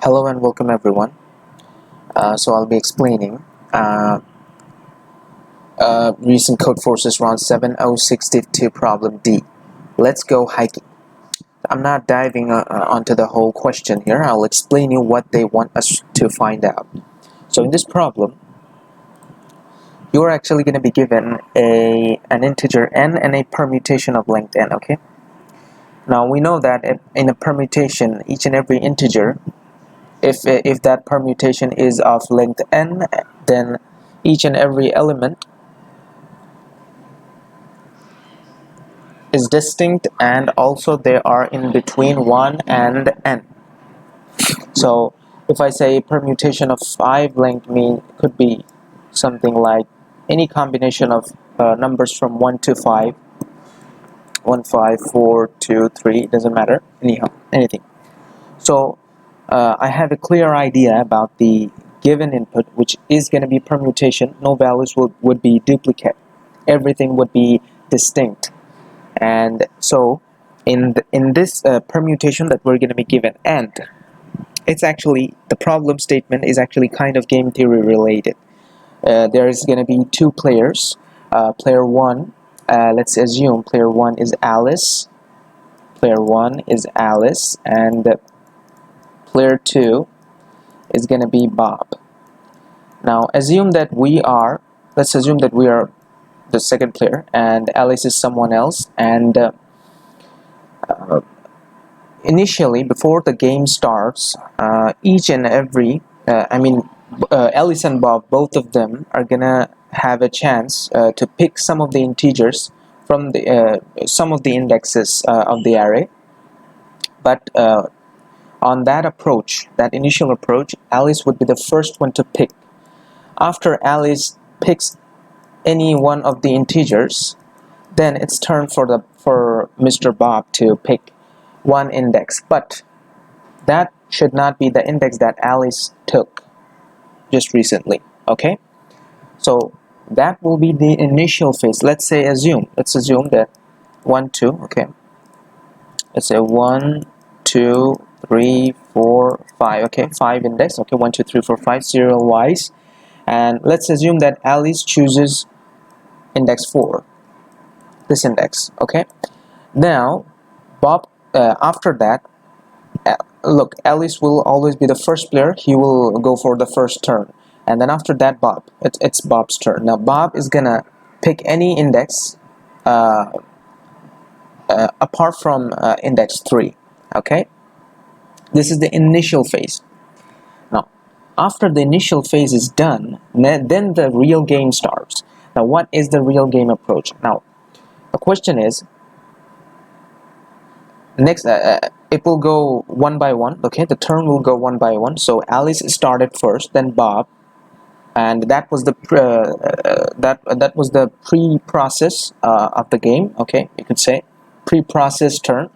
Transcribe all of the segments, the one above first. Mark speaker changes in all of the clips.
Speaker 1: Hello and welcome everyone. So I'll be explaining recent Codeforces round 7062 problem D. Let's go hiking. I'm not diving onto the whole question here. I'll explain you what they want us to find out. So in this problem, you're actually going to be given an integer n and a permutation of length n, okay? Now we know that in a permutation, each and every integer, if that permutation is of length n, then each and every element is distinct, and also they are in between 1 and n. So if I say permutation of 5 length could be something like any combination of numbers from 1 to 5, 1, 5, 4, 2, 3, it doesn't matter, anything. So I have a clear idea about the given input, which is going to be permutation. No values would be duplicate. Everything would be distinct. And so in this permutation that we're going to be given, and it's actually, the problem statement is actually kind of game theory related. There is going to be two players. Player 1, let's assume player 1 is Alice. Player 1 is Alice, and player 2 is going to be Bob. Now assume that let's assume that we are the second player and Alice is someone else, and initially, before the game starts, each and every Alice and Bob, both of them are gonna have a chance to pick some of the integers from the some of the indexes of the array. But on that approach, that initial approach, Alice would be the first one to pick. After Alice picks any one of the integers, then it's turn for Mr. Bob to pick one index, but that should not be the index that Alice took just recently. Okay, so that will be the initial phase. Let's assume that 1, 2. Okay, let's say 1, 2, 3, 4, 5. Okay, 5 index. Okay, 1, 2, 3, 4, 5 serial wise, and let's assume that Alice chooses index 4, this index. Okay, now Bob, after that, look, Alice will always be the first player. He will go for the first turn, and then after that Bob, it's Bob's turn. Now Bob is gonna pick any index apart from index 3. Okay, this is the initial phase. Now after the initial phase is done, then the real game starts. Now what is the real game approach? Now the question is, next it will go one by one. Okay, the turn will go one by one. So Alice started first, then Bob, and that was the that was the pre-process of the game. Okay, you could say pre-process turn.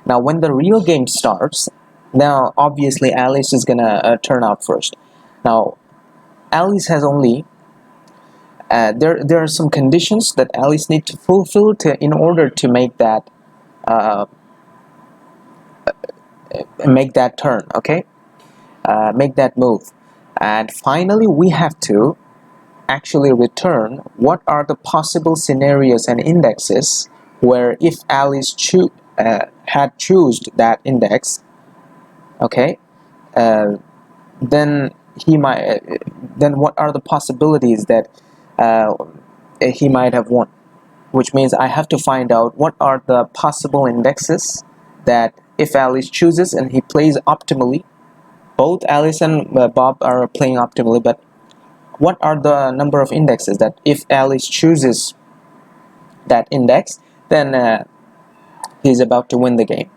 Speaker 1: Now when the real game starts, now obviously Alice is gonna turn out first. Now Alice has only there are some conditions that Alice needs to fulfill in order to make that turn. Okay, make that move, and finally we have to actually return what are the possible scenarios and indexes where if Alice had chosen that index, okay, then he might then what are the possibilities that he might have won, which means I have to find out what are the possible indexes that if Alice chooses and he plays optimally. Both Alice and Bob are playing optimally, but what are the number of indexes that if Alice chooses that index, then he's about to win the game.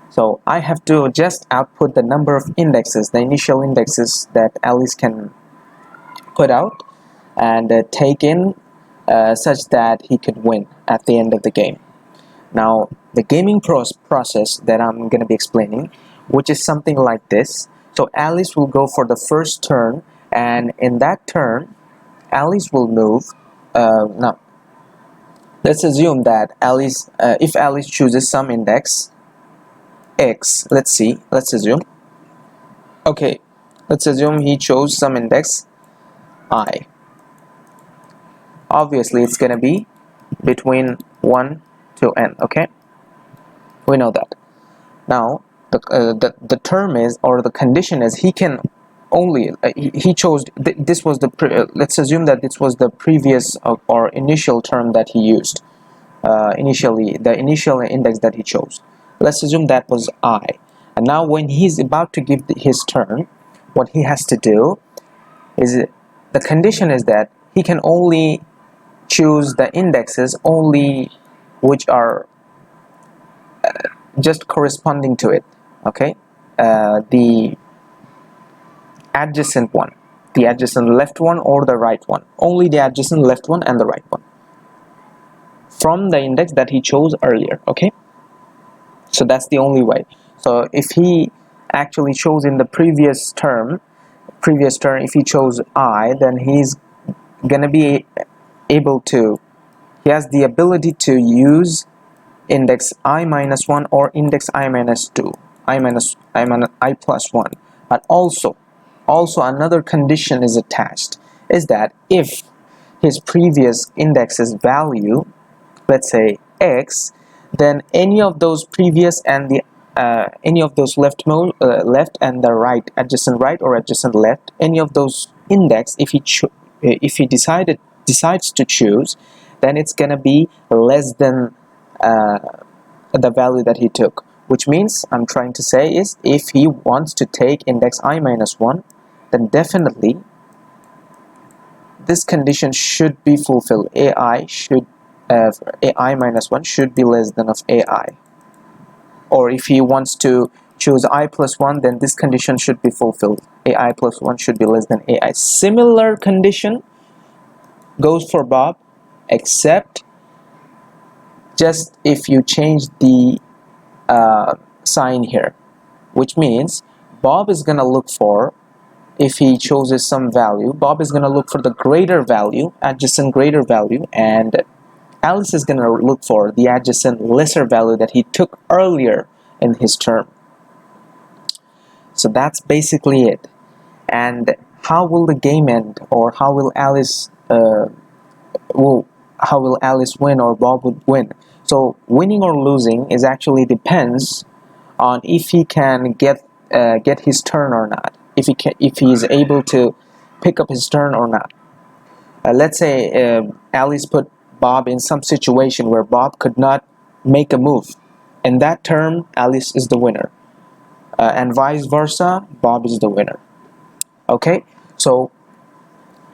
Speaker 1: So I have to just output the number of indexes, the initial indexes that Alice can put out, and take in such that he could win at the end of the game. Now the gaming process that I'm going to be explaining, which is something like this. So Alice will go for the first turn, and in that turn Alice will move. Now let's assume that Alice, if Alice chooses some index x, let's assume Okay, let's assume he chose some index I. Obviously it's gonna be between 1 to n. Okay, we know that. Now the term is, or the condition is, he can only he chose this was the let's assume that this was the previous or initial term that he used, initially the initial index that he chose. Let's assume that was I, and now when he's about to give his term, what he has to do is, the condition is that he can only choose the indexes only which are just corresponding to it. Okay, the adjacent one, the adjacent left one or the right one, only the adjacent left one and the right one from the index that he chose earlier. Okay, so that's the only way. So if he actually chose in the previous term, if he chose I, then he's gonna be able to, he has the ability to use index I minus 1 or index I minus 2, I plus 1. But also another condition is attached, is that if his previous index's value, let's say x, then any of those previous and the any of those left and the right, adjacent right or adjacent left, any of those index, if he decides to choose, then it's gonna be less than the value that he took. Which means, I'm trying to say is, if he wants to take index I minus 1, then definitely this condition should be fulfilled. AI minus 1 should be less than of AI. Or if he wants to choose I plus 1, then this condition should be fulfilled. AI plus 1 should be less than AI. Similar condition goes for Bob, except just if you change the sign here, which means Bob is gonna look for, if he chooses some value, Bob is gonna look for the greater value, adjacent greater value, and Alice is gonna look for the adjacent lesser value that he took earlier in his term. So that's basically it. And how will the game end, or how will Alice win, or Bob would win? So winning or losing is actually depends on if he can get his turn or not, if he is able to pick up his turn or not. Let's say Alice put Bob in some situation where Bob could not make a move. In that term, Alice is the winner, and vice versa, Bob is the winner. Okay, so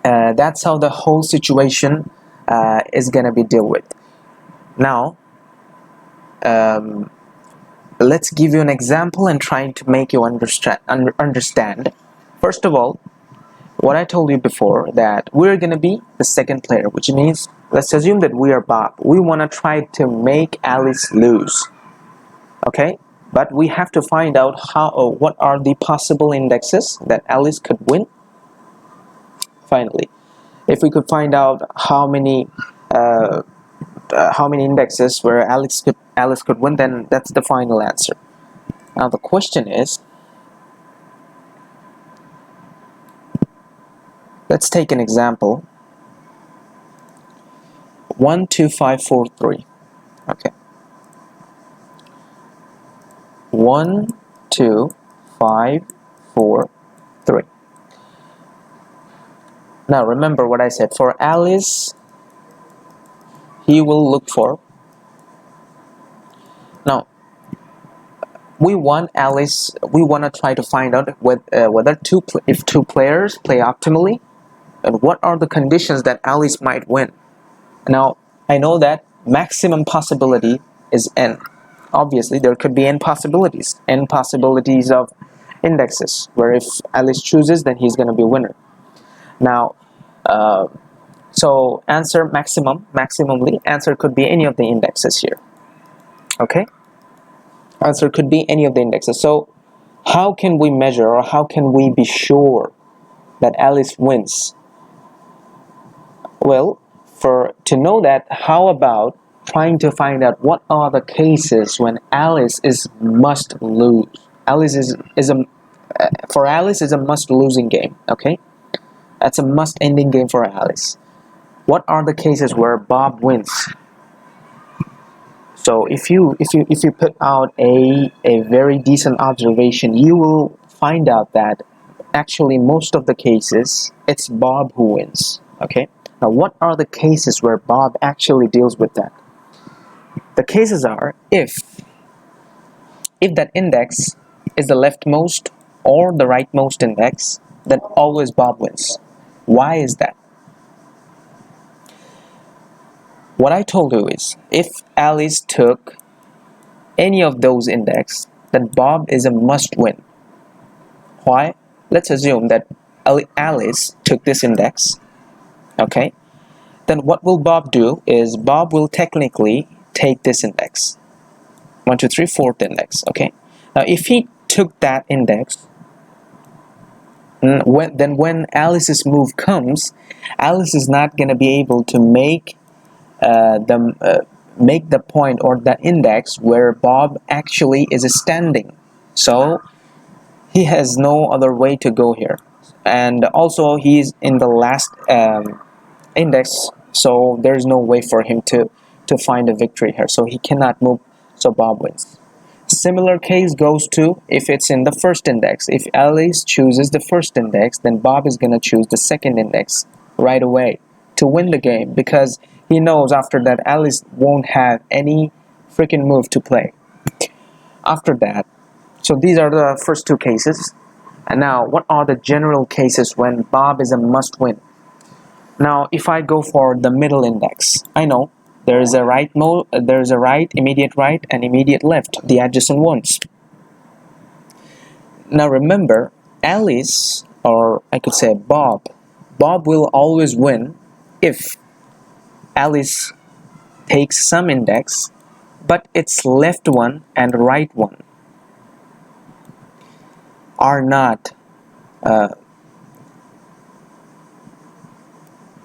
Speaker 1: that's how the whole situation is gonna be dealt with. Now let's give you an example and trying to make you understand. First of all, what I told you before, that we're gonna be the second player, which means, let's assume that we are Bob. We want to try to make Alice lose. Okay, but we have to find out what are the possible indexes that Alice could win. Finally, if we could find out how many indexes where Alice could win, then that's the final answer. Now the question is, let's take an example. 1 2 5 4 3. Okay, 1 2 5 4 3. Now remember what I said. For Alice, he will look for, now we want to try to find out whether if two players play optimally, and what are the conditions that Alice might win. Now I know that maximum possibility is n. Obviously there could be n possibilities of indexes, where if Alice chooses, then he's going to be winner. Now so maximally answer could be any of the indexes here. Okay, answer could be any of the indexes. So how can we measure, or how can we be sure that Alice wins? Well, to know that, how about trying to find out what are the cases when Alice is must lose. Alice is for Alice, it's a must-losing game. Okay, that's a must-ending game for Alice. What are the cases where Bob wins? So if you put out a very decent observation, you will find out that actually most of the cases it's Bob who wins. Okay, now what are the cases where Bob actually deals with that? The cases are if that index is the leftmost or the rightmost index, then always Bob wins. Why is that? What I told you is, if Alice took any of those index, then Bob is a must win. Why? Let's assume that Alice took this index. Okay, then what will Bob do is Bob will technically take this index, 1 2 3 4th index. Okay, now if he took that index, when Alice's move comes, Alice is not going to be able to make the point or the index where Bob actually is standing. So he has no other way to go here, and also he's in the last index, so there's no way for him to find a victory here, so he cannot move, so Bob wins. Similar case goes to if it's in the first index. If Alice chooses the first index, then Bob is gonna choose the second index right away to win the game, because he knows after that Alice won't have any freaking move to play after that. So these are the first two cases. And now what are the general cases when Bob is a must win? Now if I go for the middle index, I know there is a right immediate right and immediate left, the adjacent ones. Now remember, Alice, or I could say Bob will always win if Alice takes some index, but its left one and right one are not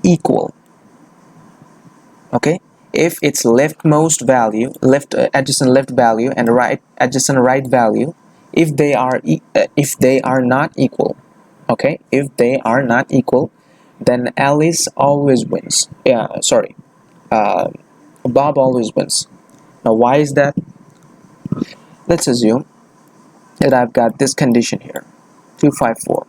Speaker 1: equal. Okay, if its leftmost value, adjacent left value and right adjacent right value, if they are not equal, okay, if they are not equal, then Alice always wins. Bob always wins. Now why is that? Let's assume that I've got this condition here, 2 5 4.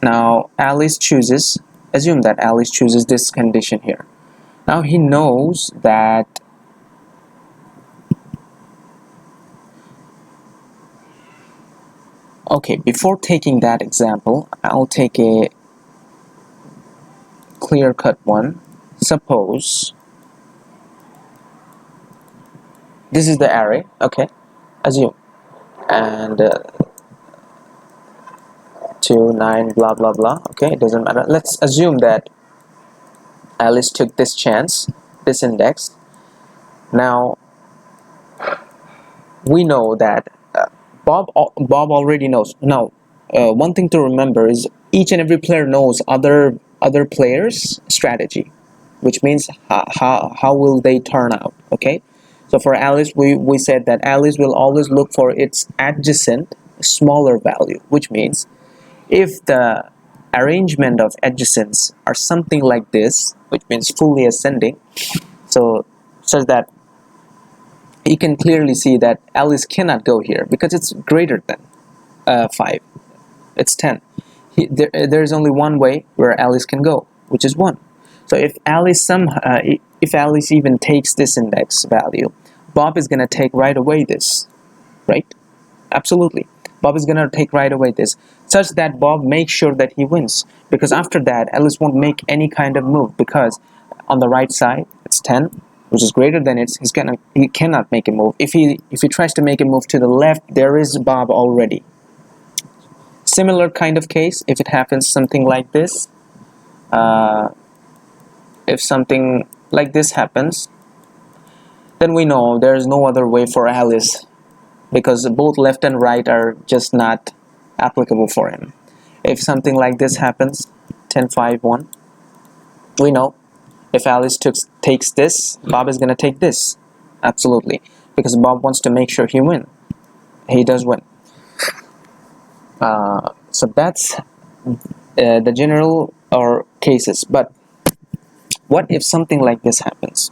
Speaker 1: Now assume that Alice chooses this condition here. Now he knows that okay, before taking that example, I'll take a clear-cut one. Suppose this is the array, okay, assume, and 2 9 blah blah blah. Okay, it doesn't matter. Let's assume that Alice took this chance, this index. Now we know that Bob already knows. Now one thing to remember is each and every player knows other players' strategy, which means how will they turn out. Okay, so for Alice, we said that Alice will always look for its adjacent smaller value, which means if the arrangement of adjacents are something like this, which means fully ascending, so such that you can clearly see that Alice cannot go here because it's greater than 5, it's 10. There's only one way where Alice can go, which is 1. So if Alice even takes this index value, Bob is gonna take right away this, right? Absolutely, Bob is gonna take right away this, such that Bob makes sure that he wins, because after that Alice won't make any kind of move, because on the right side it's 10, which is greater than it. He cannot make a move. If he tries to make a move to the left, there is Bob already. Similar kind of case if it happens something like this. If something like this happens, then we know there is no other way for Alice, because both left and right are just not applicable for him. If something like this happens, 10 5 1, we know if Alice takes this, Bob is gonna take this, absolutely, because Bob wants to make sure he does win. So that's the general or cases. But what if something like this happens?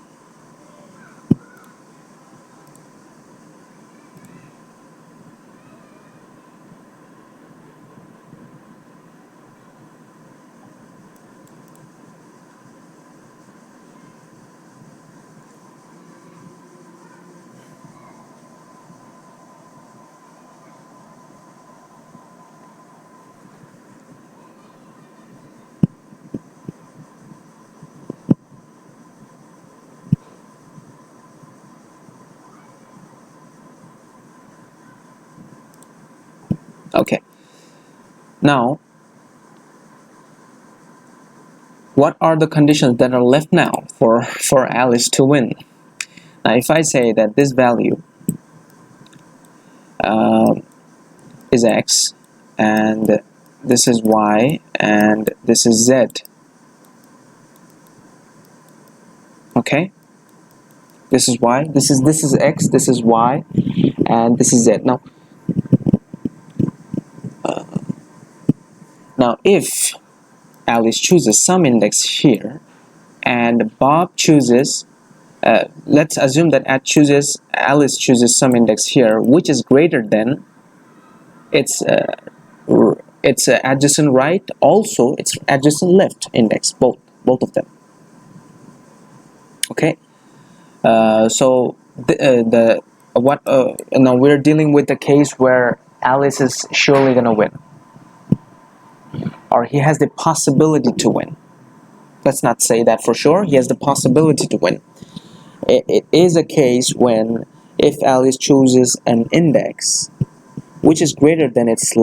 Speaker 1: Okay, now what are the conditions that are left now for Alice to win? Now if I say that this value is X and this is Y and this is Z, okay, this is Y, this is X, this is Y, and this is Z. Now if Alice chooses some index here and Bob chooses let's assume that Alice chooses some index here which is greater than its adjacent right, also its adjacent left index, both of them. Okay, so the what now we're dealing with the case where Alice is surely gonna win, or he has the possibility to win. Let's not say that for sure. He has the possibility to win. It is a case when if Alice chooses an index which is greater than its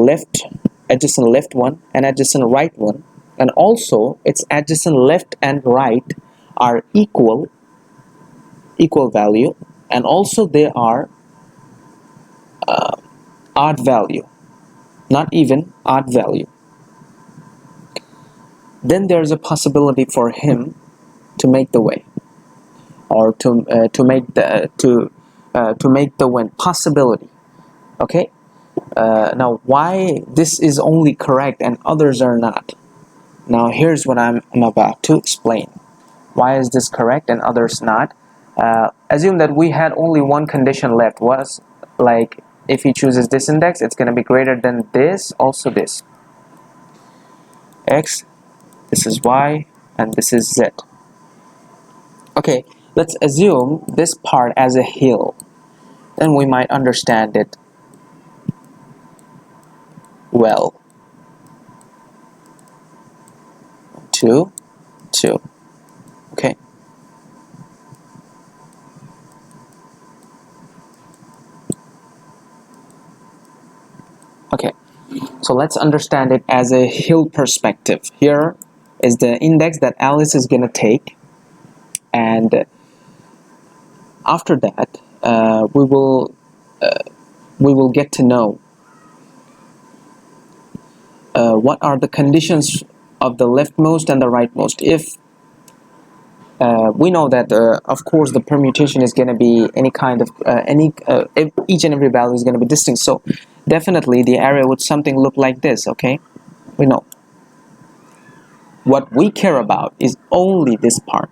Speaker 1: adjacent left one and adjacent right one, and also its adjacent left and right are equal value, and also they are odd value, not even, odd value, then there's a possibility for him to make the way, or to make the win possibility. Okay, now why this is only correct and others are not? Now here's what I'm about to explain. Why is this correct and others not? Assume that we had only one condition left, was like if he chooses this index, it's going to be greater than this, also this. X, this is Y, and this is Z. Okay, let's assume this part as a hill. Then we might understand it well. 2, 2. Okay. Okay, so let's understand it as a hill perspective. Here is the index that Alice is going to take, and after that we will get to know what are the conditions of the leftmost and the rightmost. If we know that of course the permutation is going to be any kind of each and every value is going to be distinct, so definitely the area would something look like this. Okay, we know what we care about is only this part.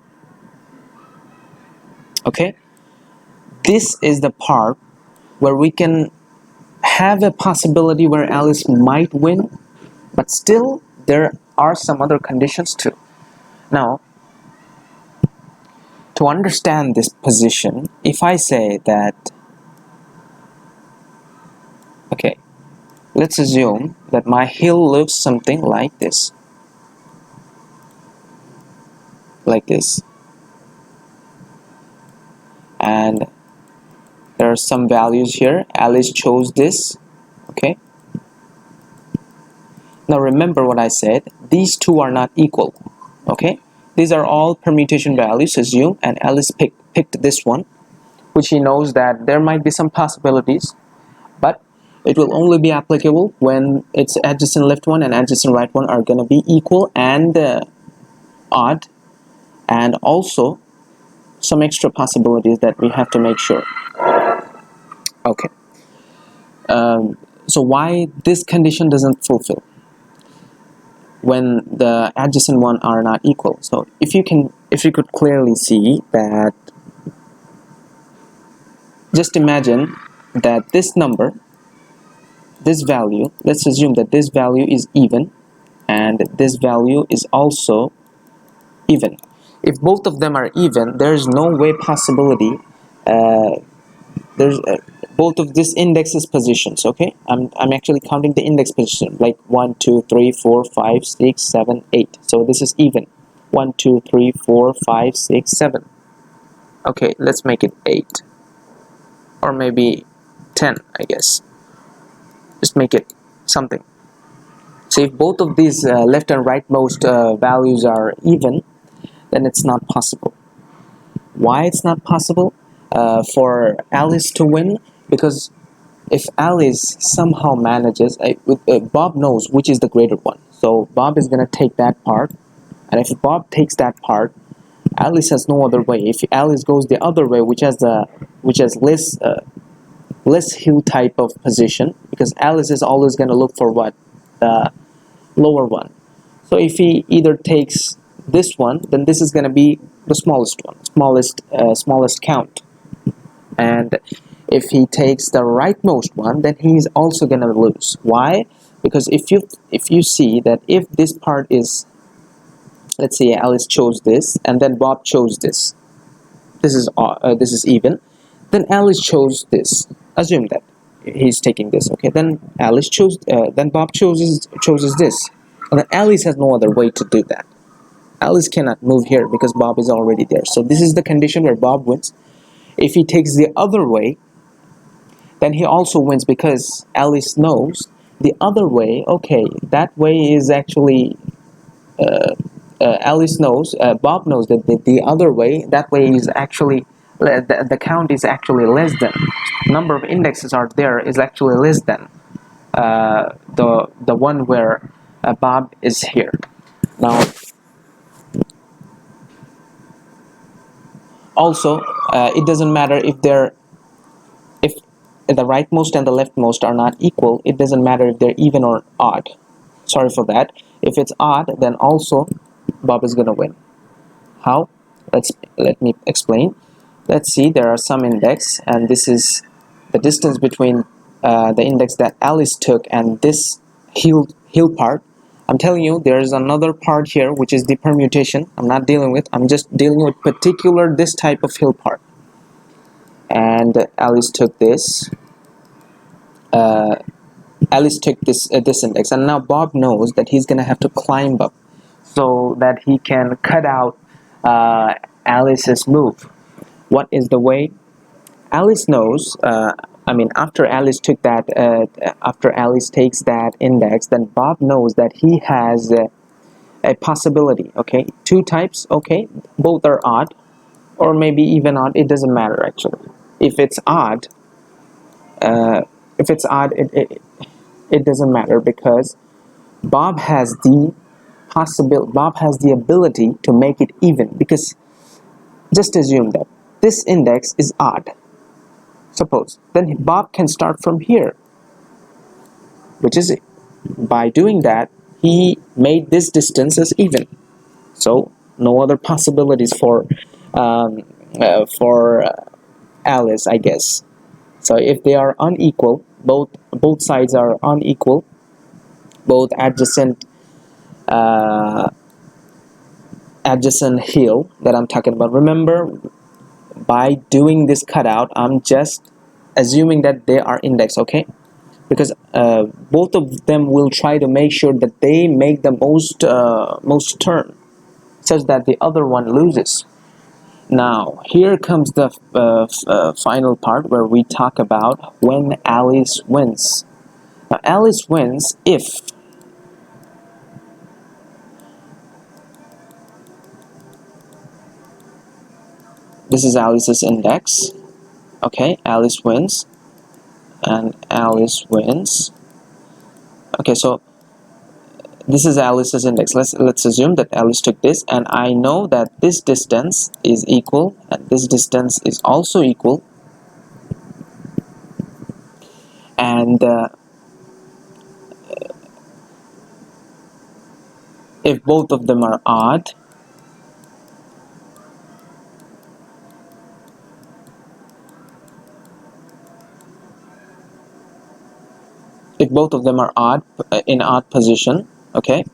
Speaker 1: Okay, this is the part where we can have a possibility where Alice might win, but still there are some other conditions too. Now, to understand this position, if I say that, okay, let's assume that my hill looks something like this, and there are some values here. Alice chose this. Okay, now remember what I said, these two are not equal. Okay, these are all permutation values, assume, and Alice picked this one, which he knows that there might be some possibilities, but it will only be applicable when its adjacent left one and adjacent right one are going to be equal and odd, and also some extra possibilities that we have to make sure. Okay, So why this condition doesn't fulfill when the adjacent one are not equal? So if you could clearly see that, just imagine that this number, this value, let's assume that this value is even and this value is also even. If both of them are even, there's no way possibility there's both of this index's positions. Okay, I'm actually counting the index position, like 1 2 3 4 5 6 7 8. So this is even. 1 2 3 4 5 6 7. Okay, let's make it 8 or maybe 10, I guess. Just make it something. So if both of these left and rightmost values are even, then it's not possible. Why it's not possible for Alice to win? Because if Alice somehow manages, Bob knows which is the greater one, so Bob is gonna take that part, and if Bob takes that part, Alice has no other way. If Alice goes the other way, which has less hill type of position, because Alice is always gonna look for what, the lower one. So if he either takes this one, then this is gonna be the smallest one, smallest count. And if he takes the rightmost one, then he's also gonna lose. Why? Because if you see that if this part is, let's say Alice chose this and then Bob chose this, this is even, then Alice chose this. Assume that he's taking this. Okay, then then Bob chooses this, and then Alice has no other way to do that. Alice cannot move here because Bob is already there. So this is the condition where Bob wins. If he takes the other way, then he also wins, because Alice knows the other way. Okay, that way is actually Alice knows, Bob knows that the other way, that way is actually the count is actually less than, number of indexes are there is actually less than the one where Bob is here. Now also it doesn't matter if the rightmost and the leftmost are not equal. It doesn't matter if they're even or odd. Sorry for that. If it's odd, then also Bob is gonna win. How? Let me explain. Let's see, there are some index, and this is the distance between the index that Alice took and this hill part. I'm telling you, there is another part here which is the permutation. I'm not dealing with. I'm just dealing with particular this type of hill part. And Alice took this. Alice took this index, and now Bob knows that he's gonna have to climb up so that he can cut out Alice's move. What is the way? Alice knows. After Alice took that, after Alice takes that index, then Bob knows that he has a possibility. Okay, two types. Okay, both are odd, or maybe even odd. It doesn't matter actually. If it's odd, it doesn't matter, because Bob has the ability to make it even, because just assume that this index is odd, suppose, then Bob can start from here, which is, by doing that, he made this distance as even. So no other possibilities for Alice, I guess. So if they are unequal, both sides are unequal, both adjacent hill that I'm talking about. Remember, by doing this cutout, I'm just assuming that they are indexed. Okay, because both of them will try to make sure that they make the most turn, such that the other one loses. Now here comes the final part where we talk about when Alice wins. Now Alice wins if this is Alice's index. Okay, Alice wins, and Alice wins. Okay, so this is Alice's index. Let's assume that Alice took this, and I know that this distance is equal and this distance is also equal, and if both of them are odd, if both of them are odd, in odd position, okay,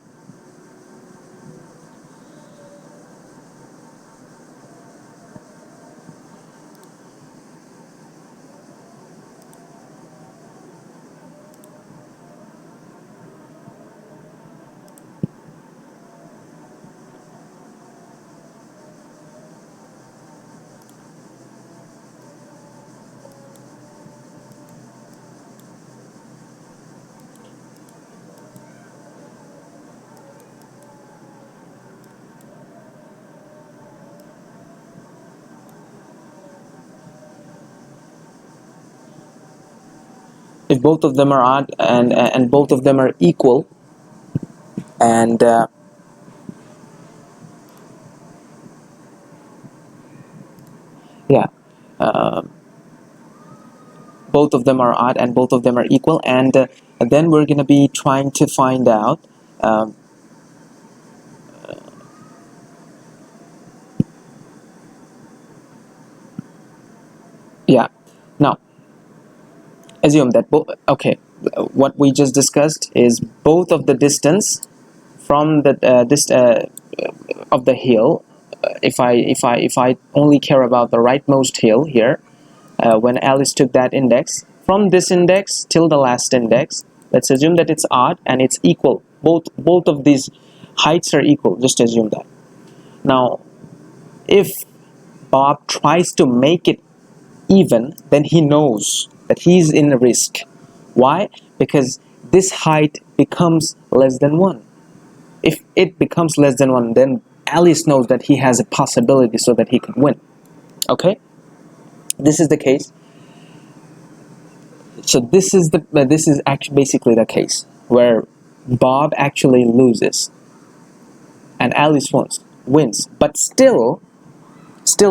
Speaker 1: if both of them are odd and both of them are equal, and yeah, both of them are odd and both of them are equal, and then we're gonna be trying to find out um, yeah, now assume that both, okay, what we just discussed is both of the distance from the of the hill. If I only care about the rightmost hill here, when Alice took that index, from this index till the last index, let's assume that it's odd and it's equal, both of these heights are equal, just assume that. Now if Bob tries to make it even, then he knows that he's in a risk. Why? Because this height becomes less than 1. If it becomes less than 1, then Alice knows that he has a possibility so that he could win. Okay, this is the case. So this is actually basically the case where Bob actually loses and Alice wins, but still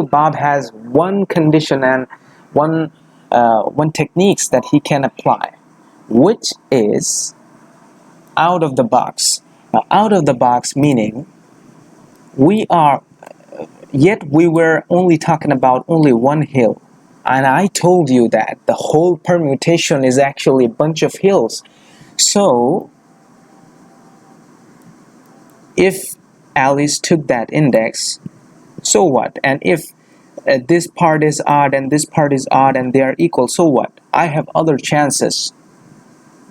Speaker 1: Bob has one condition and one techniques that he can apply, which is out of the box. Now, out of the box meaning we were only talking about only one hill, and I told you that the whole permutation is actually a bunch of hills. So if Alice took that index, so what? And if this part is odd and this part is odd and they are equal, so what? I have other chances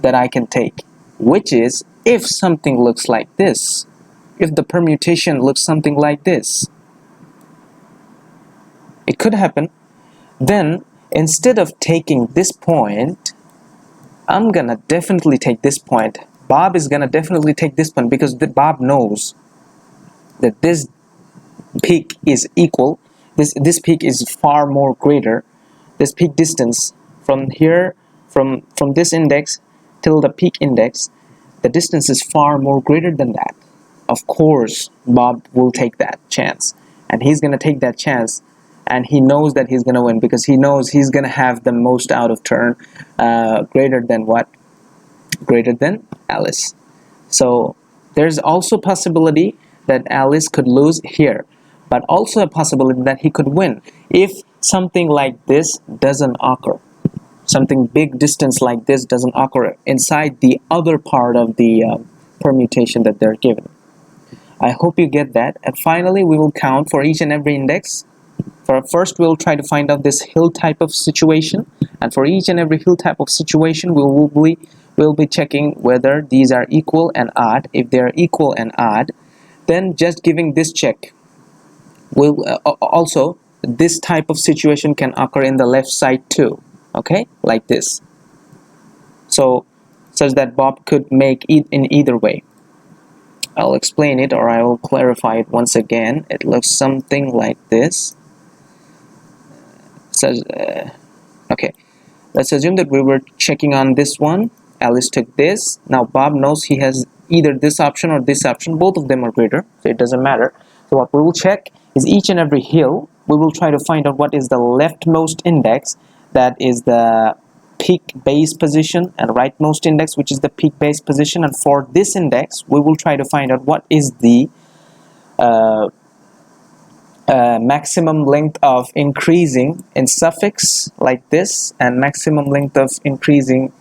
Speaker 1: that I can take, which is if something looks like this, if the permutation looks something like this, it could happen. Then instead of taking this point, I'm gonna definitely take this point. Bob is gonna definitely take this point because Bob knows that this peak is equal. This peak is far more greater. This peak distance from here, from this index till the peak index, the distance is far more greater than that. Of course, Bob will take that chance, and he's gonna take that chance, and he knows that he's gonna win because he knows he's gonna have the most out of turn, greater than what? Greater than Alice. So there's also a possibility that Alice could lose here, but also a possibility that he could win if something like this doesn't occur. Something big distance like this doesn't occur inside the other part of the permutation that they're given. I hope you get that. And finally, we will count for each and every index. First, we'll try to find out this hill type of situation, and for each and every hill type of situation, we'll be checking whether these are equal and odd. If they are equal and odd, then just giving this check will also, this type of situation can occur in the left side too. Okay, like this. So such that Bob could make it in either way. I'll explain it, or I will clarify it once again. It looks something like this. So, okay, let's assume that we were checking on this one. Alice took this. Now Bob knows he has either this option or this option. Both of them are greater, so it doesn't matter. So what we will check is each and every hill. We will try to find out what is the leftmost index that is the peak base position, and rightmost index, which is the peak base position. And for this index, we will try to find out what is the maximum length of increasing in suffix like this, and maximum length of increasing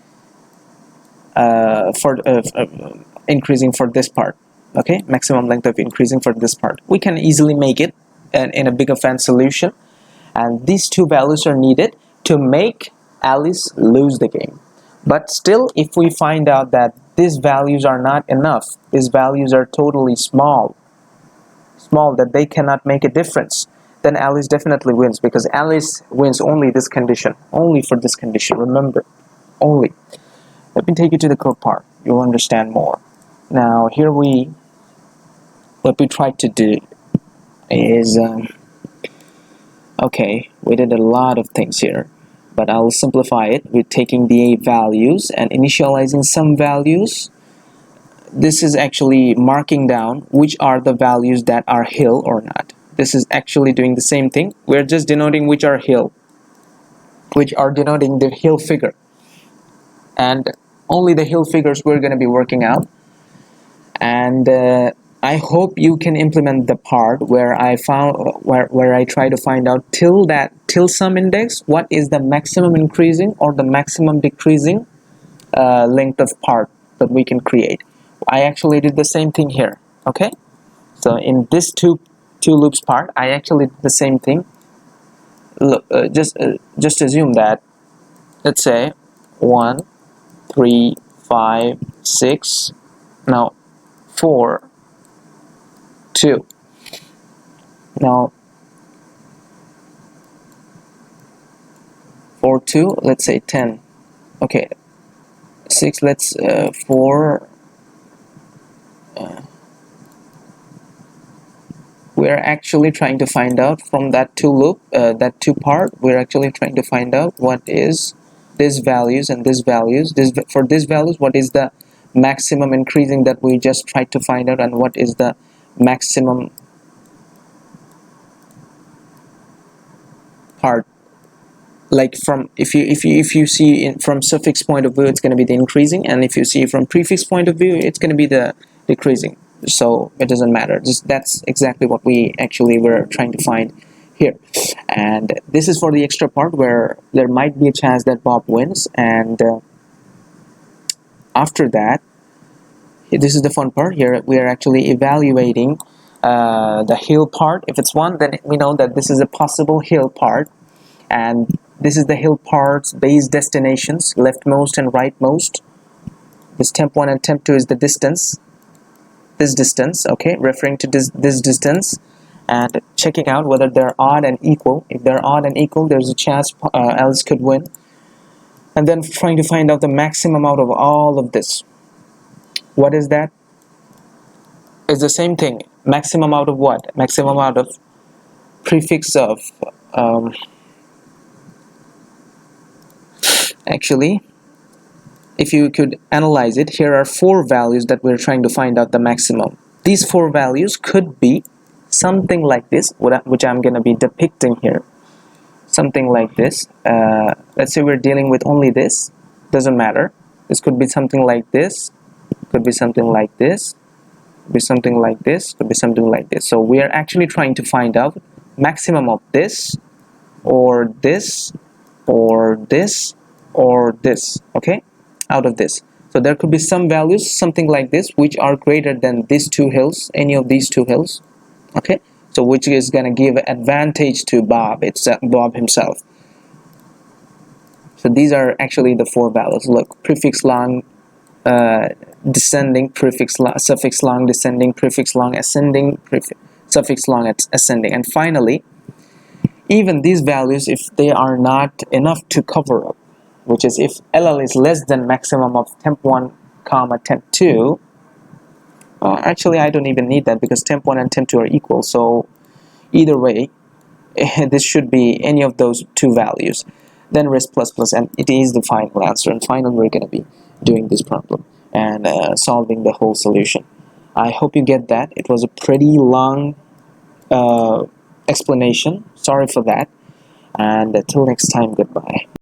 Speaker 1: increasing for this part. Okay, maximum length of increasing for this part. We can easily make it in a big fan solution, and these two values are needed to make Alice lose the game. But still, if we find out that these values are not enough, these values are totally small, that they cannot make a difference, then Alice definitely wins, because Alice wins only this condition, only for this condition, remember, only. Let me take you to the code part, you'll understand more. Now here what we tried to do is okay, we did a lot of things here, but I'll simplify it with taking the values and initializing some values. This is actually marking down which are the values that are hill or not. This is actually doing the same thing. We're just denoting which are hill, which are denoting the hill figure, and only the hill figures we're going to be working out. And I hope you can implement the part where I found where I try to find out till some index what is the maximum increasing or the maximum decreasing length of part that we can create. I actually did the same thing here. Okay, so in this two loops part, I actually did the same thing. Look, just assume that, let's say 1, 3, 5, 6, now 4, 2. Now 4, 2, let's say 10. Okay, 6, let's 4. We're actually trying to find out from that that two part, we're actually trying to find out what is these values and these values. For these values, what is the maximum increasing that we just tried to find out, and what is the maximum part. Like from if you see from suffix point of view, it's going to be the increasing, and if you see from prefix point of view, it's going to be the decreasing. So it doesn't matter. That's exactly what we actually were trying to find here. And this is for the extra part where there might be a chance that Bob wins. And after that, this is the fun part. Here we are actually evaluating the hill part. If it's 1, then we know that this is a possible hill part, and this is the hill part's base destinations, leftmost and rightmost. This temp 1 and temp 2 is the distance, this distance, okay, referring to this distance, and checking out whether they're odd and equal. If they're odd and equal, there's a chance Alice could win. And then trying to find out the maximum out of all of this. What is that? It's the same thing. Maximum out of what? Maximum out of prefix of actually, if you could analyze it, here are 4 values that we're trying to find out the maximum. These 4 values could be something like this, which I'm going to be depicting here. Something like this. Let's say we're dealing with only this. Doesn't matter. This could be something like this. Could be something like this. Could be something like this. Could be something like this. So we are actually trying to find out maximum of this, or this, or this, or this. Okay, out of this. So there could be some values, something like this, which are greater than these 2 hills, any of these 2 hills. Okay, so which is going to give advantage to Bob. It's Bob himself. So these are actually the 4 values. Look, prefix long, descending, prefix long, suffix long, descending, prefix long, ascending, suffix long, ascending, and finally, even these values, if they are not enough to cover up, which is if LL is less than maximum of temp 1 comma temp 2, actually I don't even need that, because temp 1 and temp 2 are equal. So either way, this should be any of those 2 values, then rest plus plus, and it is the final answer. And finally we're going to be doing this problem and solving the whole solution. I hope you get that. It was a pretty long explanation. Sorry for that, and till next time, goodbye.